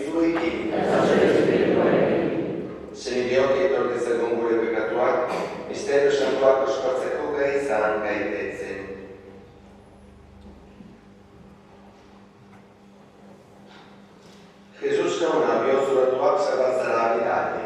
zuekin. Senideok etorkizuko gure pekatuak, misterio santuak ospatzeko gai izan gaitezen. Jesus jauna bihozuratuak zabaltzara bidalea.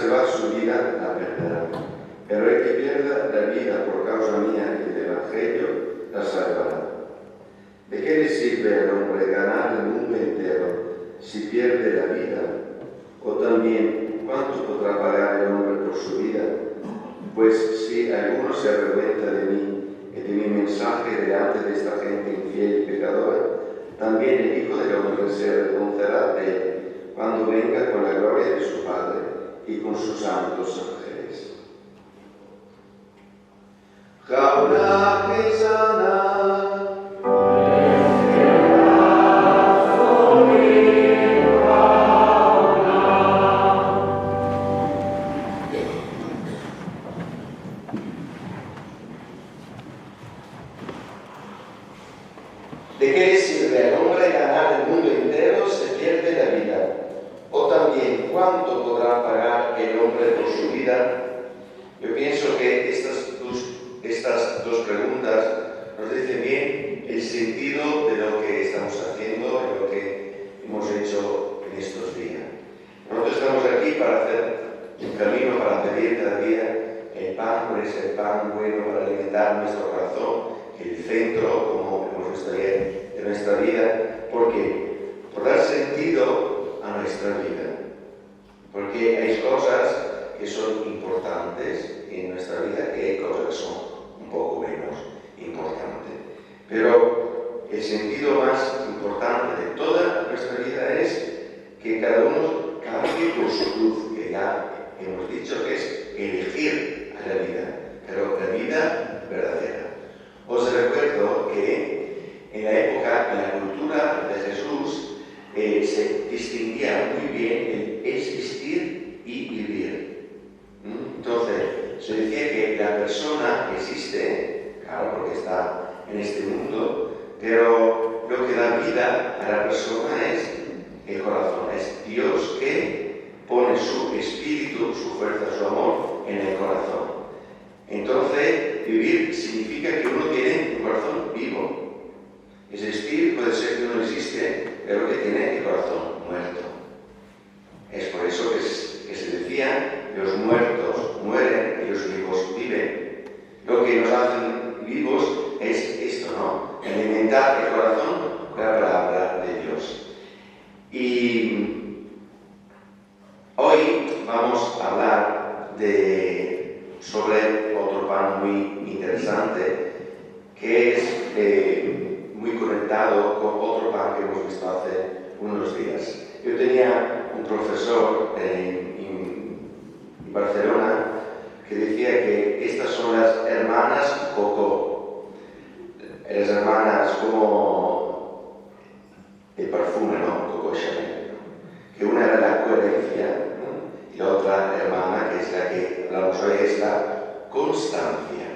salvar su vida la perderá. Pero el que pierda la vida por causa mía y del Evangelio la salvará. ¿De qué le sirve al hombre ganar el mundo entero si pierde la vida? O también, ¿cuánto podrá pagar el hombre por su vida? Pues si alguno se avergüenza de mí y de mi mensaje delante de esta gente infiel y pecadora, también el Hijo del Hombre se avergonzará de él cuando venga con la gloria de su Padre y con sus santos ángeles. Jaula Gesana. ¿De qué le sirve al hombre ganar el mundo entero si pierde la vida? O también, ¿cuánto podrá pagar el hombre por su vida? Yo pienso que estas dos preguntas nos dicen bien el sentido de lo que estamos haciendo y lo que hemos hecho en estos días. Nosotros estamos aquí para hacer un camino, para pedir cada día el pan, por ese pan bueno para alimentar nuestro corazón, el centro, como hemos visto ayer, de nuestra vida. ¿Por qué? Por dar sentido a nuestra vida. Porque hay cosas que son importantes en nuestra vida, que hay cosas que son un poco menos importantes. Pero el sentido más importante de toda nuestra vida es que cada uno cambie por su cruz, que ya hemos dicho que es elegir a la vida, pero la vida verdadera. Os recuerdo que en la época, en la cultura de Jesús, se distinguía muy bien el existir y vivir. Entonces, se decía que la persona existe, claro, porque está en este mundo, pero lo que da vida a la persona es el corazón, es Dios que pone su espíritu, su fuerza, su amor en el corazón. Entonces, vivir significa que uno tiene un corazón vivo. Existir puede ser que uno existe, pero que tiene el corazón muerto. Es por eso que se decía que los muertos mueren y los vivos viven. Lo que nos hacen vivos es esto, ¿no? Alimentar el corazón con la palabra de Dios. Y hoy vamos a hablar sobre otro pan muy interesante, que es muy conectado con otro pan que hemos visto hace unos días. Yo tenía un profesor en Barcelona que decía que estas son las hermanas Coco, las hermanas como el perfume, ¿no? Coco Chanel, ¿no? Que una era la coherencia, ¿no? Y la otra hermana, que es la que hablamos hoy, es la constancia.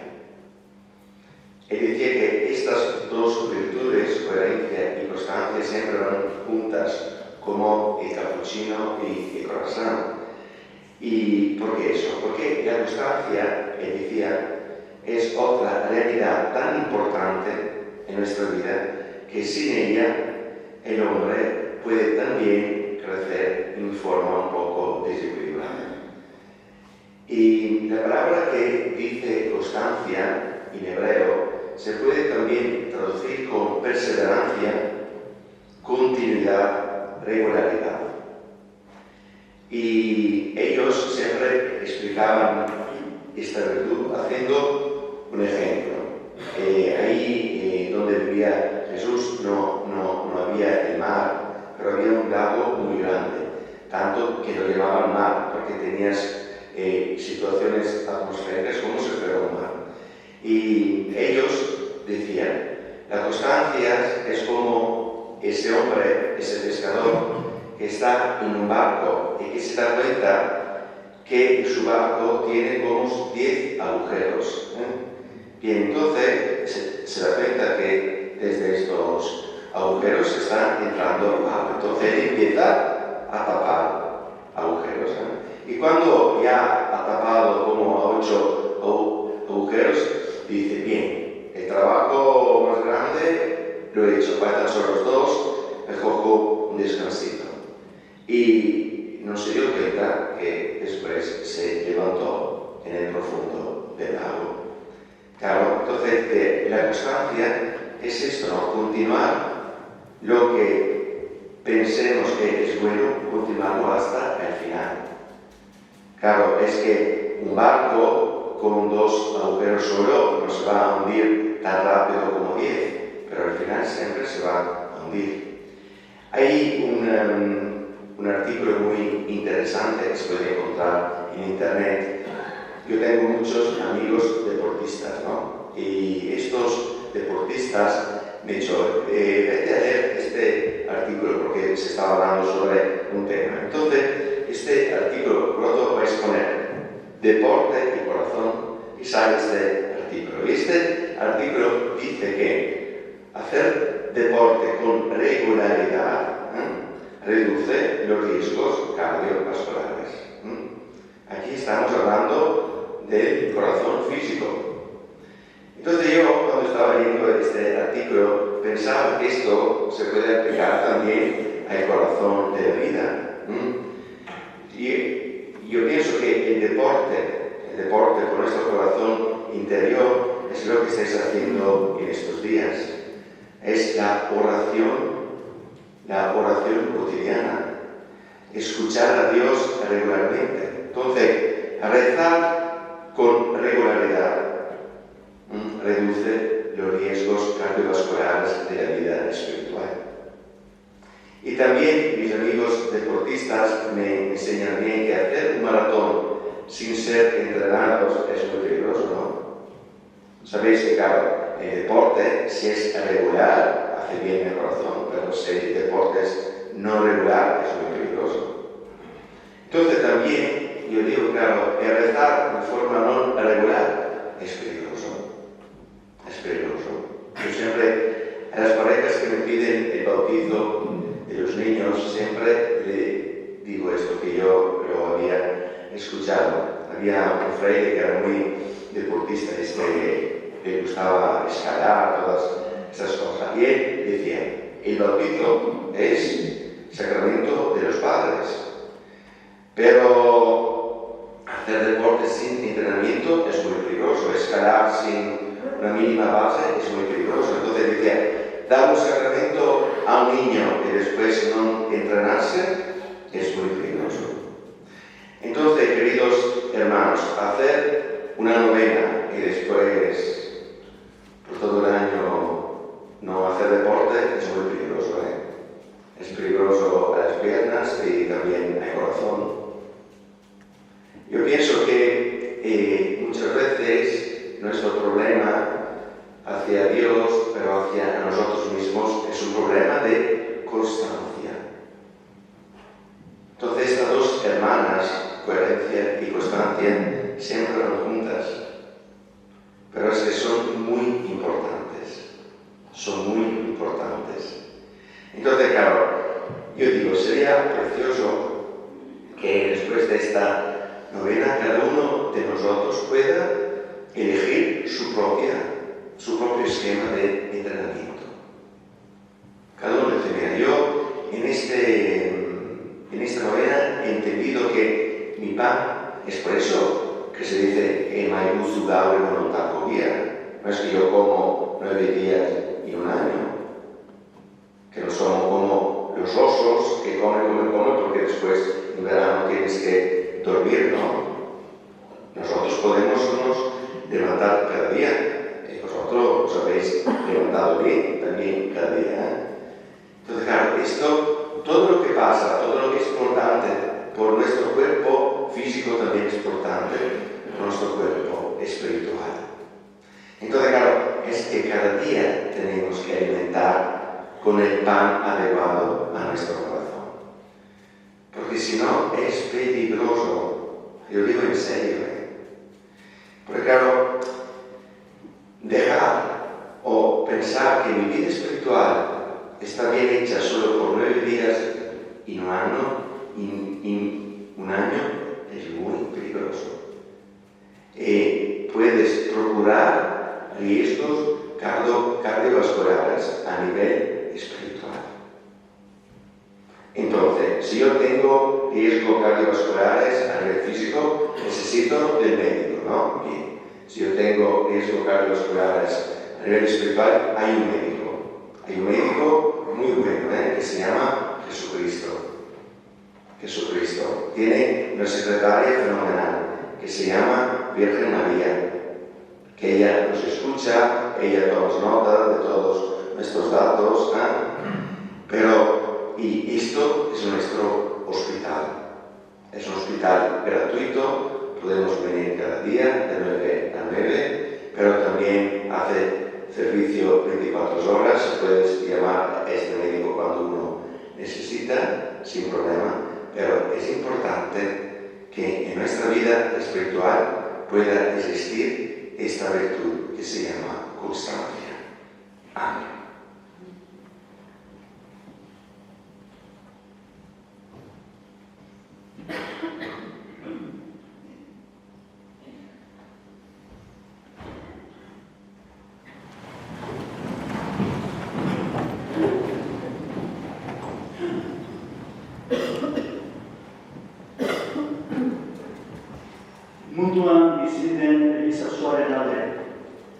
Él decía que estas dos virtudes, coherencia y constancia, siempre van juntas, como el cappuccino y el croissant. ¿Y por qué eso? Porque la constancia, él decía, es otra realidad tan importante en nuestra vida que sin ella el hombre puede también crecer en forma un poco desequilibrada. Y la palabra que dice constancia en hebreo se puede también traducir con perseverancia, continuidad, regularidad. Y ellos siempre explicaban esta virtud haciendo un ejemplo. Ahí donde vivía Jesús no había el mar, pero había un lago muy grande, tanto que lo llamaban mar, porque tenías situaciones atmosféricas como si fuera un mar. Y ellos decían, la constancia es como ese hombre, ese pescador, que está en un barco y que se da cuenta que su barco tiene como 10 agujeros. Bien, entonces se da cuenta que desde estos agujeros está entrando agua. Entonces él empieza a tapar agujeros. Y cuando ya ha tapado como 8 agujeros, dice, bien, el trabajo más grande lo he hecho, faltan solo los 2, me cojo un descansito. Y no se dio cuenta que después en el profundo del lago. Claro, entonces la constancia es esto, ¿no? Continuar lo que pensemos que es bueno, continuarlo hasta el final. Claro, es que un barco con 2 agujeros solo no se va a hundir tan rápido como 10, pero al final siempre se va a hundir. Hay un artículo muy interesante que se puede encontrar en internet. Yo tengo muchos amigos deportistas, ¿no? Y estos deportistas me han dicho, vete a leer este artículo porque se está hablando sobre un tema. Entonces, este artículo, por lo tanto, vais a poner deporte y corazón y sale este artículo. Y este artículo dice que hacer deporte con regularidad reduce los riesgos cardiovasculares. Aquí estamos hablando del corazón físico. Entonces yo, cuando estaba leyendo este artículo, pensaba que esto se puede aplicar también al corazón de la vida. Y yo pienso que el deporte con nuestro corazón interior es lo que estáis haciendo en estos días. Es la oración cotidiana. Escuchar a Dios regularmente. Entonces, rezar con regularidad reduce los riesgos cardiovasculares de la vida espiritual. Y también mis amigos deportistas me enseñan bien que hacer un maratón sin ser entrenados es muy peligroso, ¿no? Sabéis que, claro, el deporte, si es regular, hace bien el corazón, pero si el deporte es no regular, es muy peligroso. Entonces también, yo digo, claro, el rezar de forma no regular es peligroso. Es peligroso. Yo siempre, a las parejas que me piden el bautizo de los niños, siempre le digo esto que yo lo había escuchado. Había un fraile que era muy deportista, le gustaba escalar, todas esas cosas. Y él decía, el bautizo es sacramento de los padres, pero hacer deporte sin entrenamiento es muy peligroso, escalar sin una mínima base es muy peligroso. Entonces decía, dar un sacramento a un niño y después no entrenarse es muy peligroso. Entonces, queridos hermanos, hacer una novena y después por todo el año no hacer deporte es muy peligroso, Es peligroso a las piernas y también al corazón. Yo pienso que muchas veces nuestro problema hacia Dios, pero hacia nosotros mismos, es un problema de constancia. Entonces estas dos hermanas, coherencia y constancia, siempre van juntas. Pero es que son muy importantes. Son muy importantes. Entonces, claro, yo digo, sería precioso que después de esta novena cada uno de nosotros pueda elegir su propio esquema de entrenamiento. Cada uno dice, mira, yo en esta novena he entendido que mi pan es por eso que se dice mai gusto dado y voluntad cogía. No es que yo como 9 días y un año, que no somos como los osos que comen, porque después en verano tienes que dormir, ¿no? Nosotros podemos levantar cada día, y vosotros os habéis levantado bien también cada día. Entonces, claro, todo lo que pasa, todo lo que es importante por nuestro cuerpo físico también es importante por nuestro cuerpo espiritual. Entonces, claro, es que cada día tenemos que alimentar con el pan adecuado a nuestro corazón. Porque si no, es peligroso. Yo digo en serio. Porque claro, dejar o pensar que mi vida espiritual está bien hecha solo por 9 días y un año es muy peligroso. Puedes procurar riesgos cardiovasculares a nivel espiritual. Entonces, Entonces, si yo tengo riesgos cardiovasculares a nivel físico, necesito del médico, ¿no? Bien. Si yo tengo riesgos cardiovasculares a nivel espiritual, hay un médico. Hay un médico muy bueno, que se llama Jesucristo. Jesucristo. Tiene una secretaria fenomenal que se llama Virgen María, que ella nos escucha, ella toma nota de todos nuestros datos, y esto es nuestro hospital. Es un hospital gratuito, podemos venir cada día de 9 a 9, pero también hace servicio 24 horas, puedes llamar a este médico cuando uno necesita, sin problema, pero es importante que en nuestra vida espiritual pueda existir esta virtud que se llama constancia. Amén. Munduan bizi den elizazoaren alde.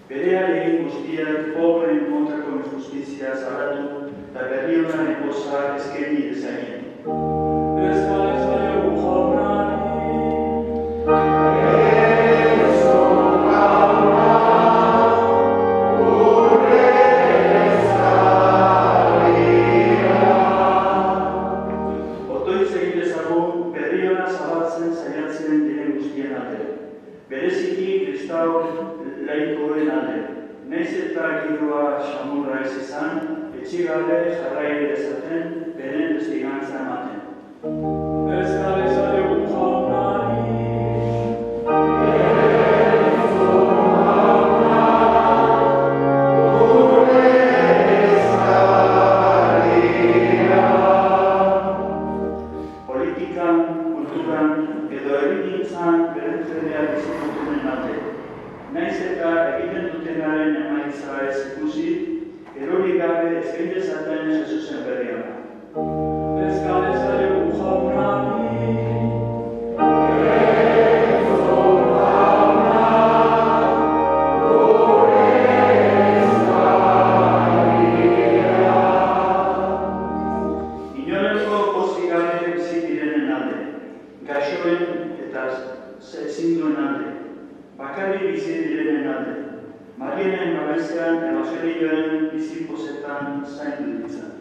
Berea egin guztiak pobreen kontrako injustizia zaratu eta berri honaren poza eskaini dezaien. Euskal Zaiogu jaunari. Otoitz egin dezagun berri hona zabaltzen saiatzen diren guztien alde. Bereziki kristau laikoen alde. Naiz eta giroa xamurra ez izan, etxigabe jarrai dezaten beren testigantza ematen. Euskal Zaiogu jaunari. Politikan, kulturan edo herrigintzan berentzea bizitutenen alde. Naiz eta egiten dutenaren emaitza ez ikusi, erorik gabe eskain dezaten Jesusen berriana. Euskal Zaiogu jaunari. Inoreko pozik gabe bizi direnen alde, gaixoen eta ezin duen alde, bakarrik bizi direnen alde, Marienen babezean evangelioen bizi pozetan zaindu ditzan.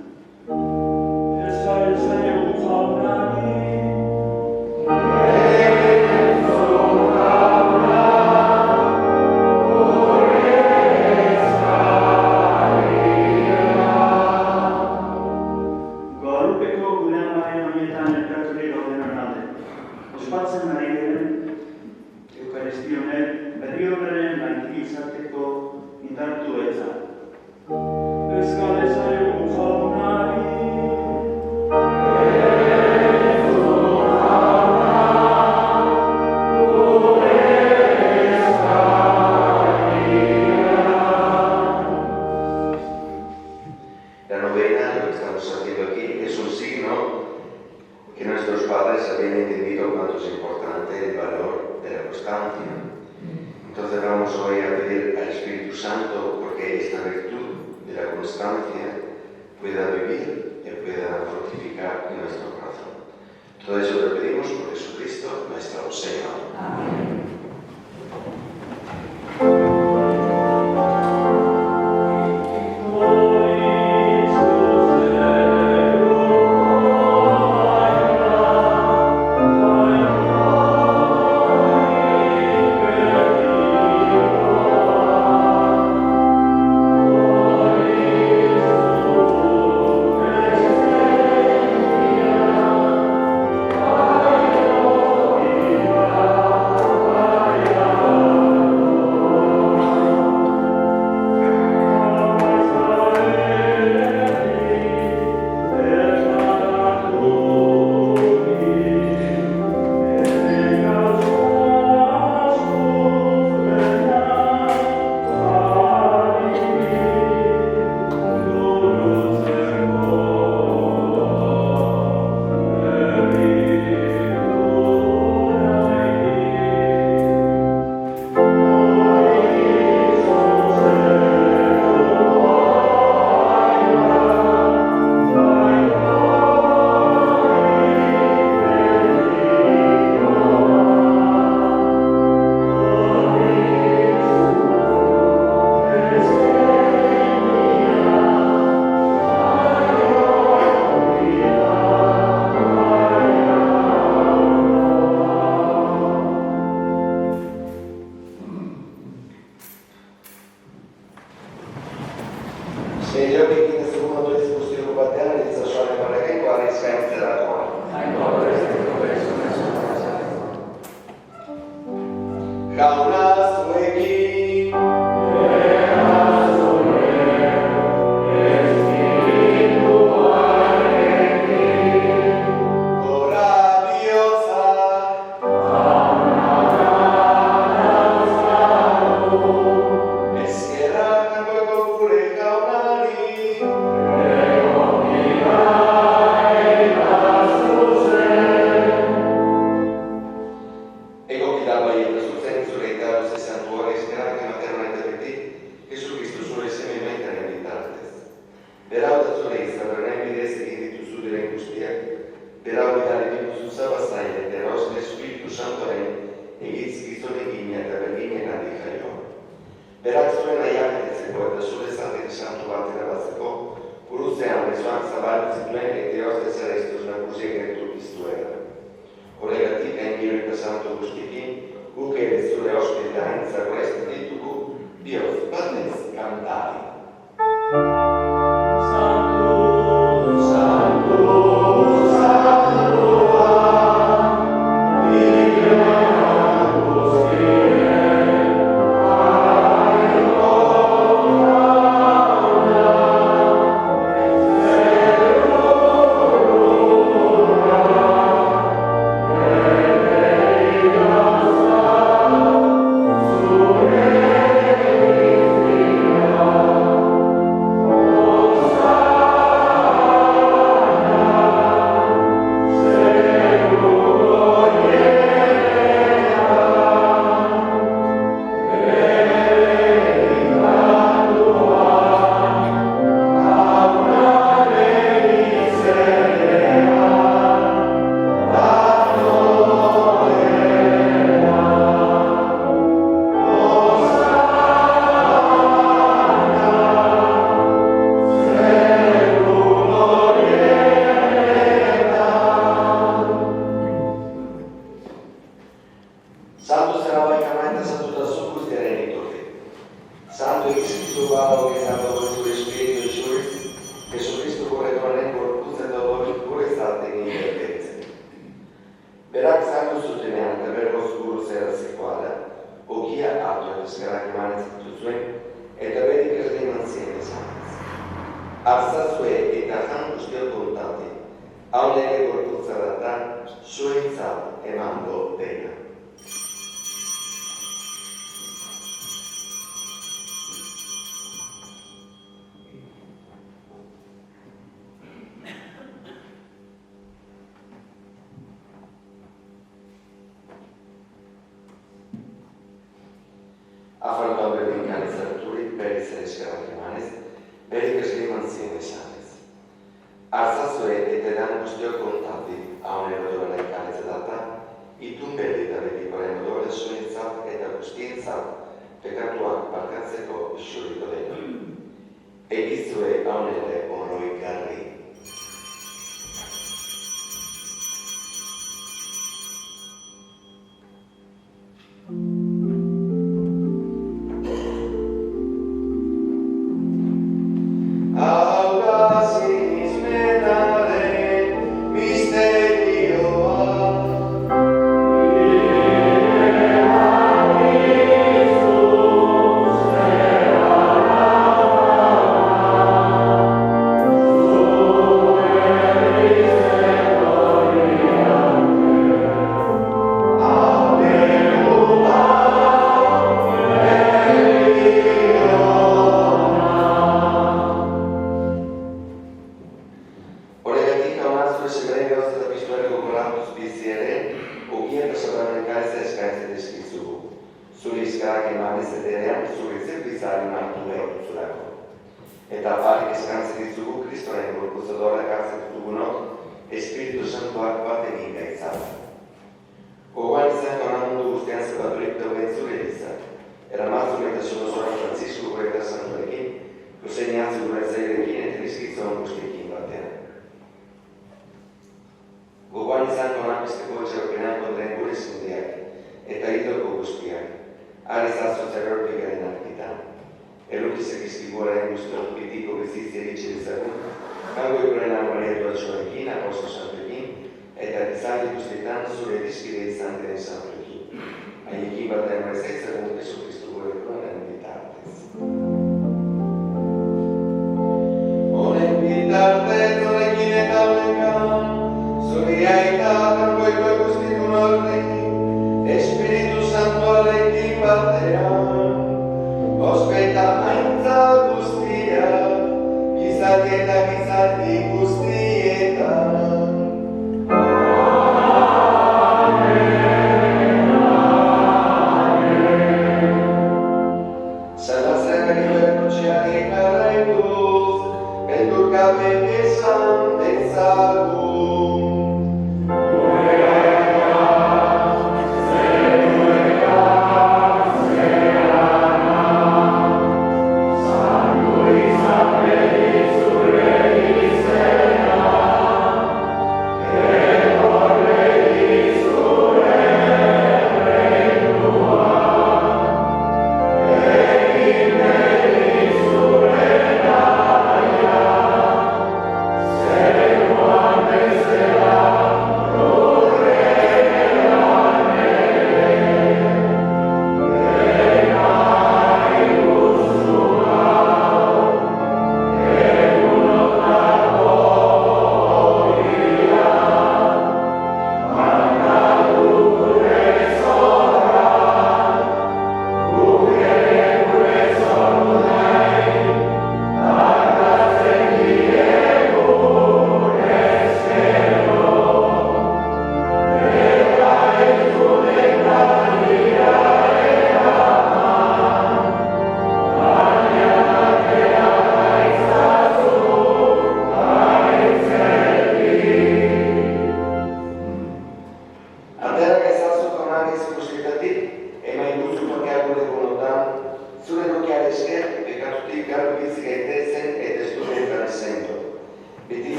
Euskal Zaiogu jaunari. Guadalupeko gure amaren honetan elkarturik gaudenen alde. Ospatzen ari garen Eukaristionek berri honaren lankide izateko indartu eza. Euskal Zaiogu jaunari. La novena, lo que estamos haciendo aquí, es un signo que nuestros padres habían entendido cuánto es importante el valor de la constancia. Entonces vamos hoy a pedir al Espíritu Santo porque esta virtud de la constancia pueda vivir y pueda fortificar en nuestro corazón. Todo eso lo pedimos por Jesucristo nuestro Señor. Amén. Amen. Eta gizarte guztietan zure dizkide izan den santuekin. Haiekin bat den Honen bitarte zorekin eta honekan, zuri aita kanpoiko guztitun horrekin, Espiritu Santuarekin batean, ospeta aintza guztiak, gizaki eta gizaki guztietan. Esan dezagun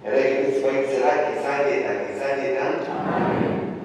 Erregin bizbaitzera, izan eta izanetan. Amen.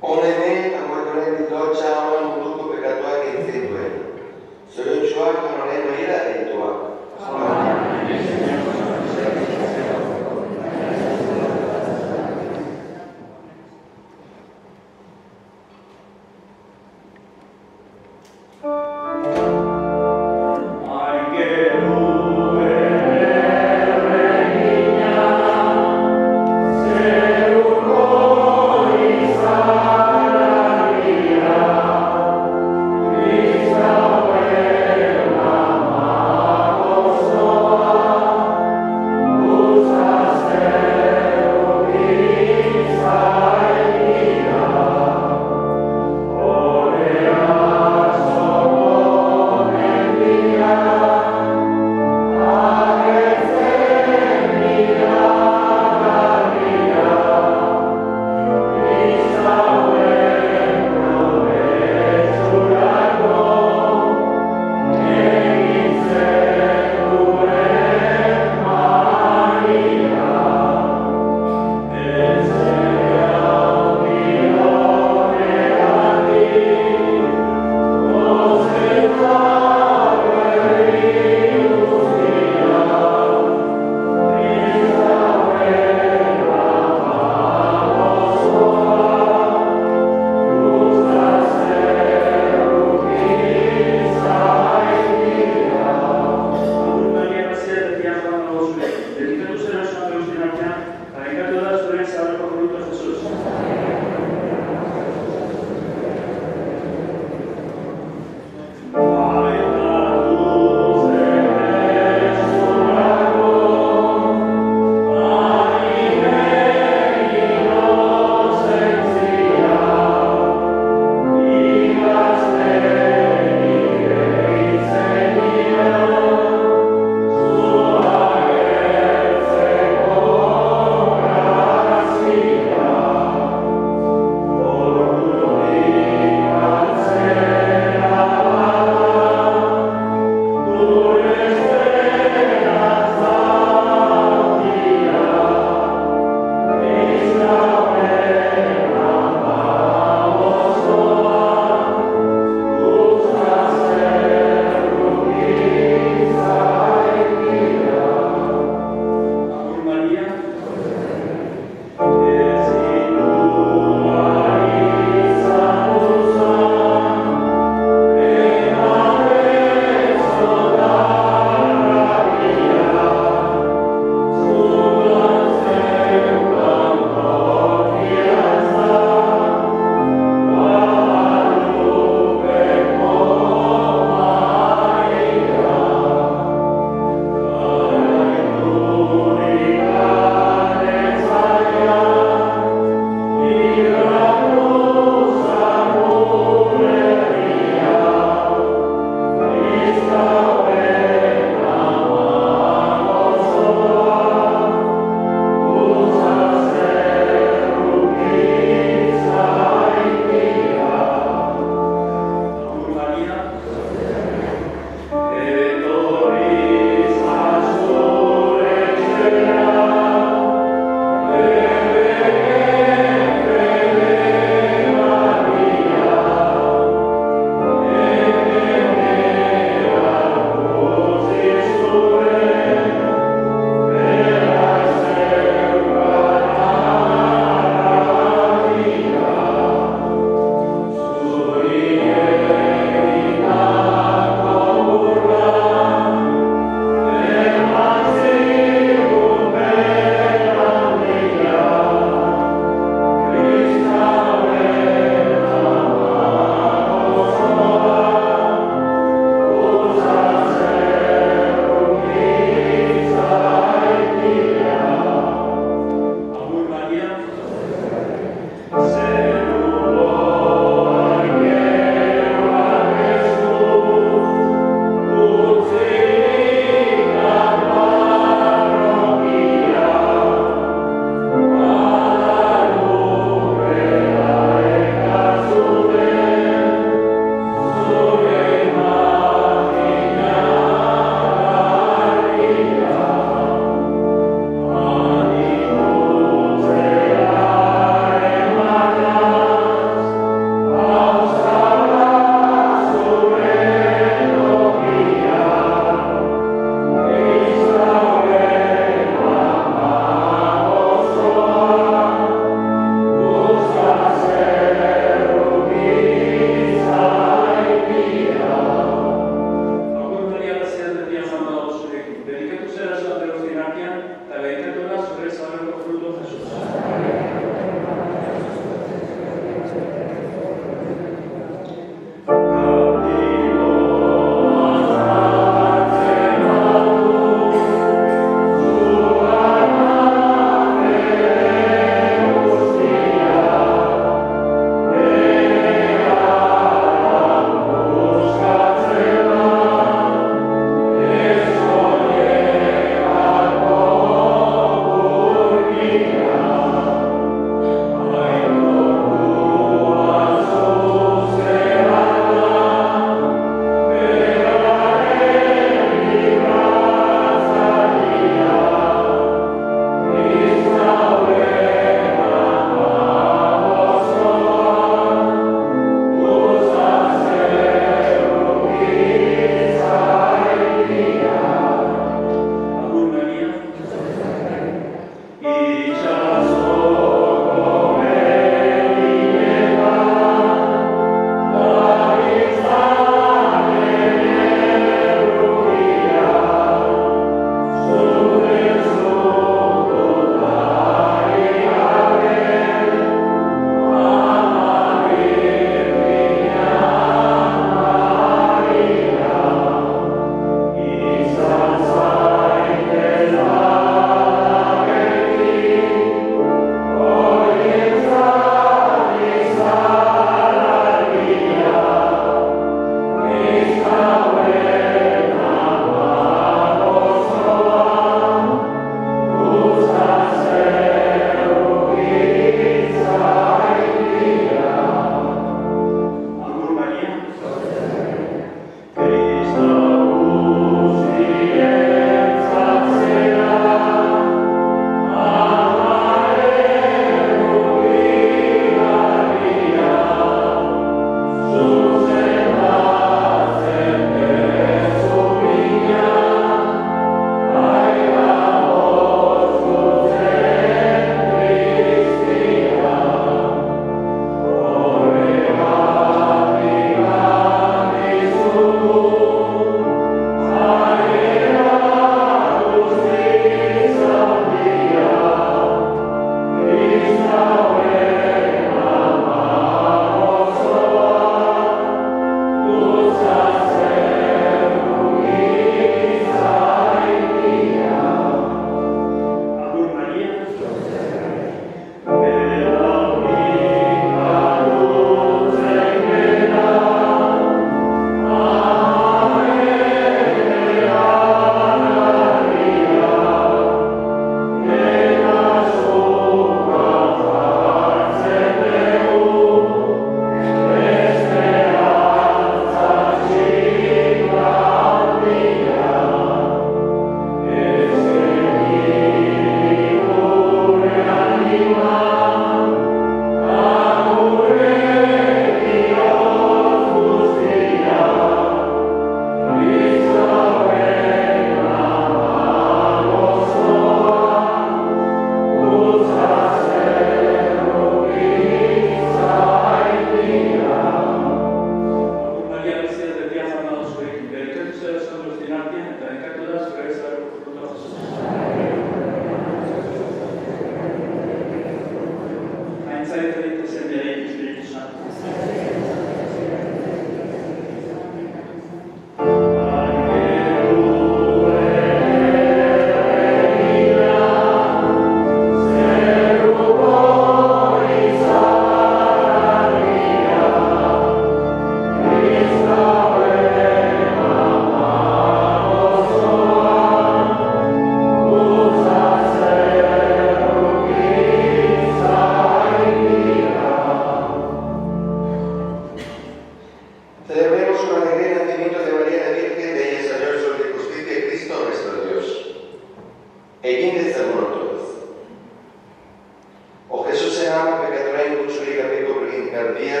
nama peccatorei cuciurica peco perdia,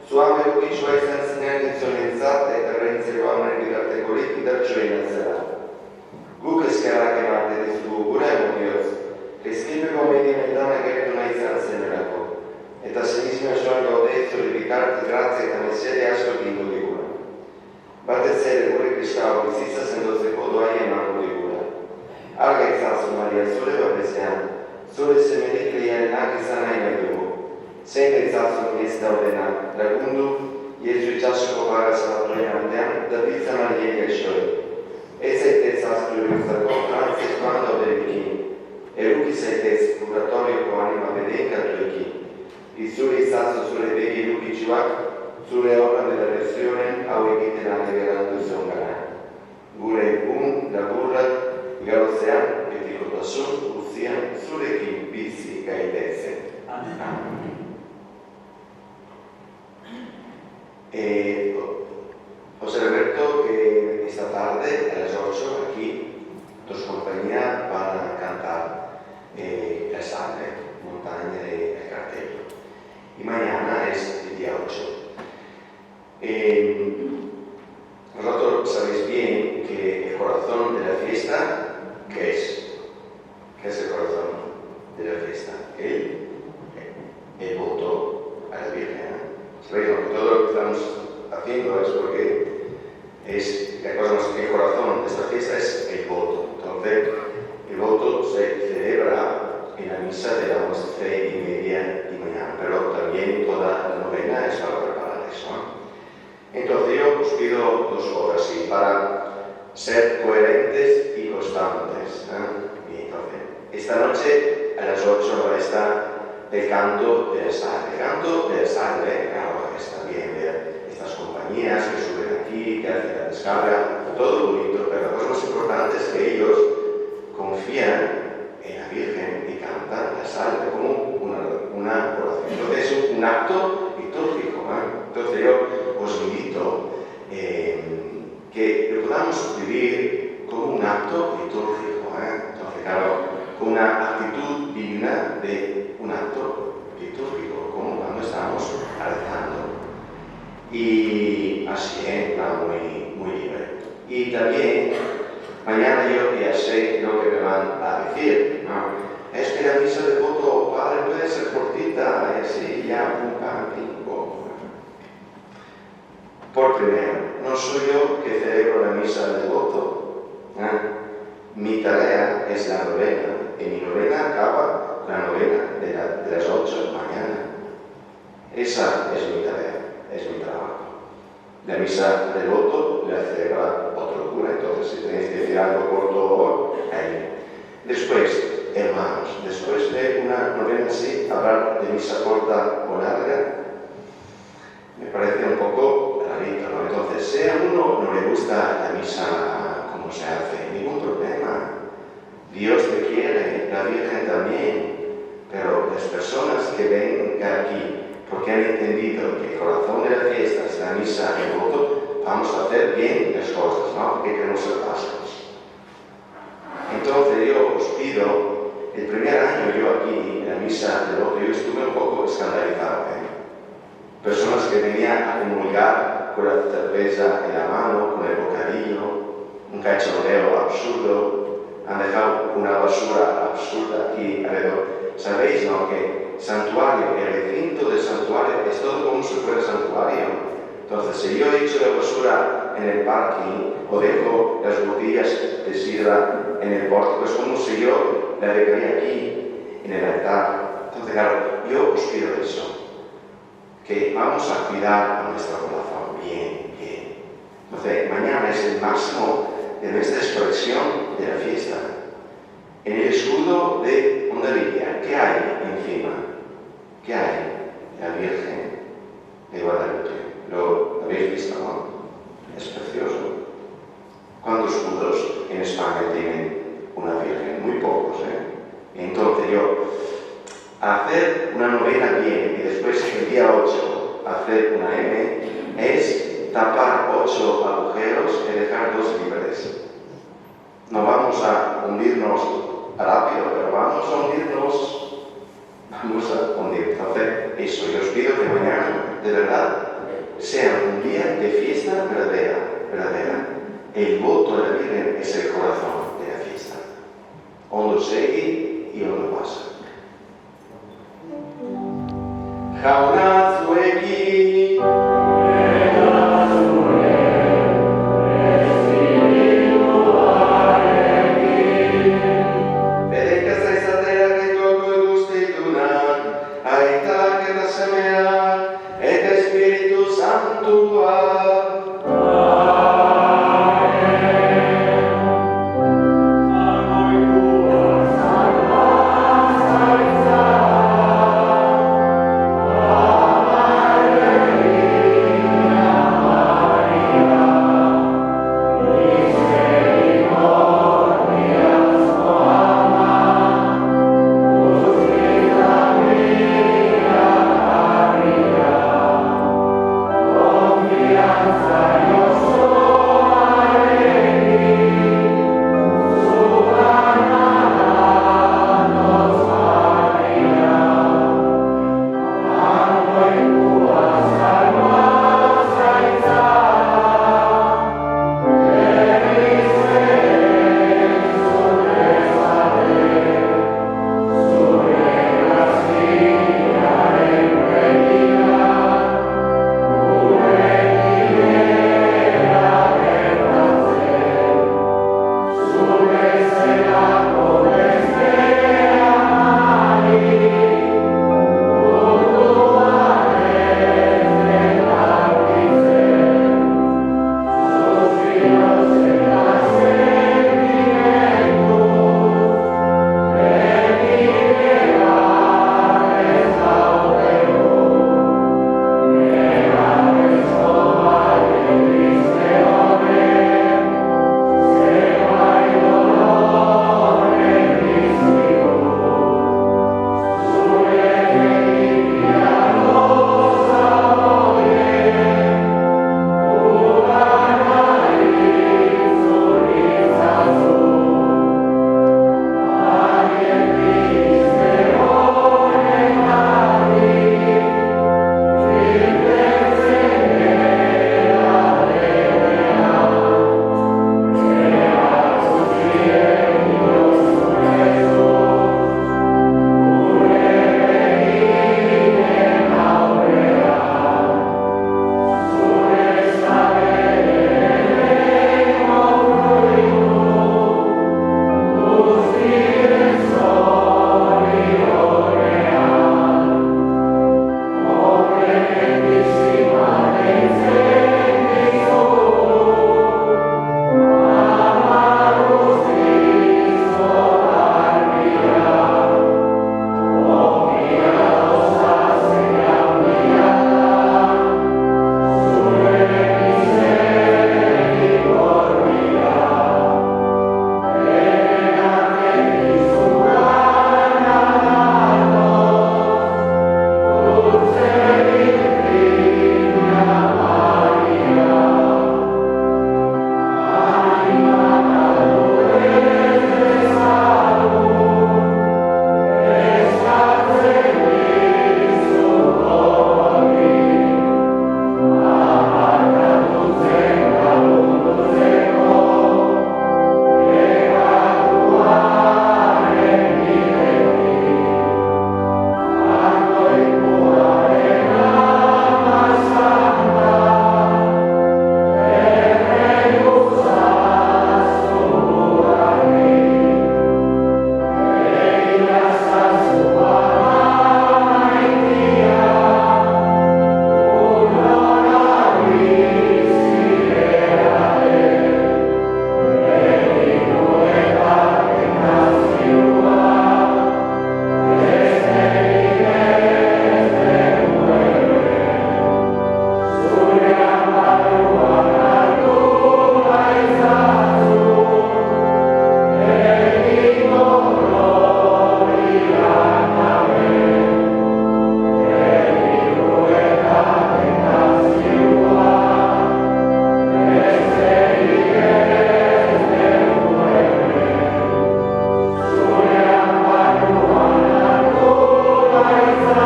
suame cuccio ai sanzinelli insolenzate e renze uomini di articoli da cena sarà. Luca scala che mate di suo curemo Dios, che scrive come di metana che non hai sanzinelaco, e da sinistra sono gaudezzo di ricardi grazie che ne siete ascoltito di cura. Bate sede pure Cristo, che si sta sendo secondo ai e manco di cura. Arga il sasso Maria, sole va presiano. Sole semenitli e anche sanai na dugo. Sente il sasso che sta ordena, lagundu, Gesù già scopara sa plena da pizza Maria che scioglie. E sette sasso di questa conferenza quando verifichi. E lui sette purgatorio con anima vedenca tuoi. Il sole sasso sulle veglie lupi ciuac, sulle opere della versione a uigite la neverando songana. Gure la burra, Galosean, che dico da su, sulle chi vizi gaidese. Amen. Os recuerdo que esta tarde a las 8 aquí dos compañías van a cantar la sangre, montaña de cartel. Y mañana es el día 8. Vosotros sabéis bien que el corazón de la fiesta, ¿qué es? ¿Qué es el corazón de la fiesta? El voto a la Virgen. Sabéis que todo lo que estamos haciendo es porque es la cosa más que el corazón de esta fiesta es el voto. Entonces, el voto se celebra en la misa de las 11:30 y mañana, pero también toda la novena es para preparar eso. Entonces, yo os pido dos cosas y para ser coherentes y constantes. Y entonces, esta noche a las 8 va a estar el canto de la sangre. El canto de la sangre, claro, está bien ver estas compañías que suben aquí, que hacen la descarga, todo bonito, pero la cosa más importante es que ellos confían en la Virgen y cantan la sangre como una oración. Entonces es un acto litúrgico. Entonces yo os invito que lo podamos vivir como un acto litúrgico. Entonces, claro, con una actitud digna de un acto litúrgico, como cuando estamos rezando. Y así, muy libre. Y también, mañana yo ya sé lo que me van a decir, ¿no? Es que la misa de voto, padre, puede ser cortita, y así, ya, pum, pam, pim, pum. Por primero, no soy yo que celebro la misa de voto. Mi tarea es la novena, y mi novena acaba con la novena de las 8 mañana. Esa es mi tarea, es mi trabajo. La misa del voto la celebra otro cura, entonces si tenéis que decir algo corto, ahí. Después, hermanos, después de una novena así, hablar de misa corta o larga, me parece un poco rarito, ¿no? Entonces, si a uno no le gusta la misa como se hace, ningún problema. Dios te quiere, la Virgen también, pero las personas que ven aquí, porque han entendido que el corazón de la fiesta es la misa y el voto, vamos a hacer bien las cosas, ¿no? Porque queremos ser pásicos. Entonces yo os pido, el primer año yo aquí en la misa de voto, yo estuve un poco escandalizado. Personas que venían a comulgar con la cerveza en la mano, con el bocadillo, un cachondeo absurdo, han dejado una basura absurda aquí alrededor. Sabéis, ¿no? Que santuario, el recinto del santuario es todo como si fuera santuario. Entonces, si yo echo la basura en el parking o dejo las botellas de sidra en el pórtico, es como si yo la dejaría aquí, en el altar. Entonces, claro, yo os pido eso, que vamos a cuidar a nuestro corazón bien, bien. Entonces, mañana es el máximo de nuestra expresión de la fiesta. En el escudo de Hondarilla, ¿qué hay encima? ¿Qué hay? La Virgen de Guadalupe. ¿Lo habéis visto, no? Es precioso. ¿Cuántos escudos en España tienen una Virgen? Muy pocos, Entonces yo, hacer una novena bien y después el día 8 hacer una M es tapar 8 agujeros y dejar 2 libres. No vamos a hundirnos rápido, pero vamos a hundirnos vamos a hacer eso. Y os pido que mañana, de verdad, sea un día de fiesta verdadera. El voto de la Virgen es el corazón de la fiesta. Ondo segui y ondo pasa. Jaunazuekin, bedeka zaizatera gaitoko guztidunak, aitak eta semeak, eta Espiritu Santua. Amen.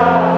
Amen.